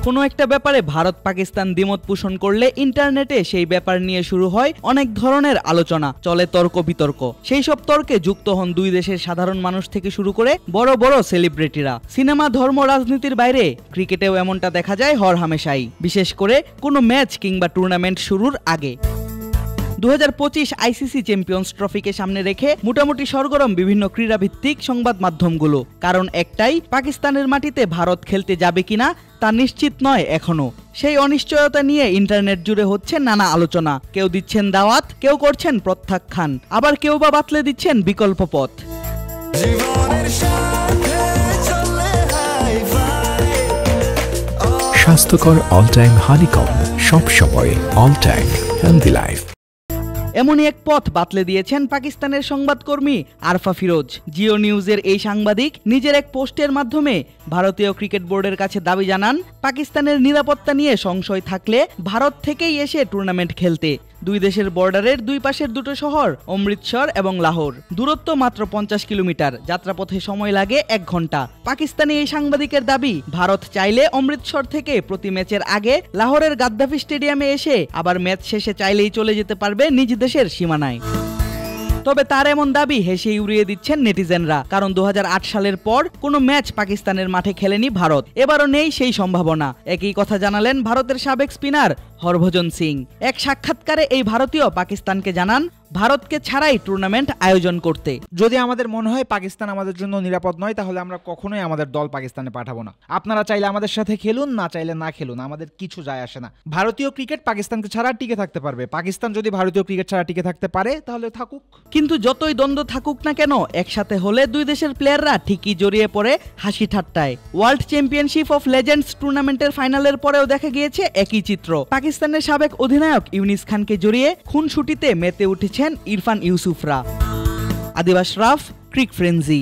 কোনো একটা ব্যাপারে ভারত পাকিস্তান দ্বিমত পোষণ করলে ইন্টারনেটে সেই ব্যাপার নিয়ে শুরু হয় অনেক ধরনের আলোচনা, চলে তর্ক বিতর্ক। সেই সব তর্কে যুক্ত হন দুই দেশের সাধারণ মানুষ থেকে শুরু করে বড় বড় সেলিব্রিটিরা। সিনেমা, ধর্ম, রাজনীতির বাইরে ক্রিকেটেও এমনটা দেখা যায় হরহামেশাই, বিশেষ করে কোনো ম্যাচ কিংবা টুর্নামেন্ট শুরুর আগে। 2025 আইসিসি চ্যাম্পিয়ন্স ট্রফিকে সামনে রেখে মোটামুটি সরগরম বিভিন্ন ক্রীড়াভিত্তিক সংবাদ মাধ্যমগুলো। কারণ একটাই, পাকিস্তানের মাটিতে ভারত খেলতে যাবে কিনা তা নিশ্চিত নয় এখনো। সেই অনিশ্চয়তা নিয়ে ইন্টারনেট জুড়ে হচ্ছে নানা আলোচনা। কেউ দিচ্ছেন দাওয়াত, কেউ করছেন প্রত্যাখ্যান, আবার কেউ বা বাতলে দিচ্ছেন বিকল্প পথ। স্বাস্থ্যকর অল টাইম হানিকম, সব সময় অল টাইম হেলদি লাইফ। এমনই এক পথ বাতলে দিয়েছেন পাকিস্তানের সংবাদকর্মী আরফা ফিরোজ। জিও নিউজের এই সাংবাদিক নিজের এক পোস্টের মাধ্যমে ভারতীয় ক্রিকেট বোর্ডের কাছে দাবি জানান, পাকিস্তানের নিরাপত্তা নিয়ে সংশয় থাকলে ভারত থেকেই এসে টুর্নামেন্ট খেলতে। দুই দেশের বর্ডারের দুই পাশের দুটো শহর অমৃতসর এবং লাহোর, দূরত্ব মাত্র 50 কিলোমিটার, যাত্রাপথে সময় লাগে 1 ঘন্টা। পাকিস্তানি এই সাংবাদিকের দাবি, ভারত চাইলে অমৃতসর থেকে প্রতি ম্যাচের আগে লাহোরের গাদ্দাফি স্টেডিয়ামে এসে আবার ম্যাচ শেষে চাইলেই চলে যেতে পারবে নিজ দেশের সীমানায়। তবে তার এমন দাবি হেসেই উড়িয়ে দিচ্ছেন নেটিজেনরা, কারণ 2008 সালের পর কোনো ম্যাচ পাকিস্তানের মাঠে খেলেনি ভারত, এবারও নেই সেই সম্ভাবনা। একই কথা জানালেন ভারতের সাবেক স্পিনার হরভজন সিং। এক সাক্ষাৎকারে এই ভারতীয় পাকিস্তানকে জানান, ভারতকে ছাড়াই টুর্নামেন্ট আয়োজন করতে। যদি আমাদের মনে হয় পাকিস্তান আমাদের জন্য নিরাপদ নয়, তাহলে আমরা কখনোই আমাদের দল পাকিস্তানে পাঠাবো না। আপনারা চাইলে আমাদের সাথে খেলুন, না চাইলে না খেলুন, আমাদের কিছু যায় আসে না। ভারতীয় ক্রিকেট পাকিস্তানকে ছাড়া টিকে থাকতে পারবে, পাকিস্তান যদি ভারতীয় ক্রিকেট ছাড়া টিকে থাকতে পারে তাহলে থাকুক। কিন্তু যতই দ্বন্দ্ব থাকুক না কেন, একসাথে হলে দুই দেশের প্লেয়াররা ঠিকই জড়িয়ে পড়ে হাসি ঠাট্টায়। ওয়ার্ল্ড চ্যাম্পিয়নশিপ অফ লেজেন্ডস টুর্নামেন্টের ফাইনালের পরেও দেখা গিয়েছে একই চিত্র। পাকিস্তানের সাবেক অধিনায়ক ইউনিস খানকে জড়িয়ে খুনসুটিতে মেতে উঠেছেন ইরফান ইউসুফরা। আদিব আশরাফ, ক্রিক ফ্রেন্জি।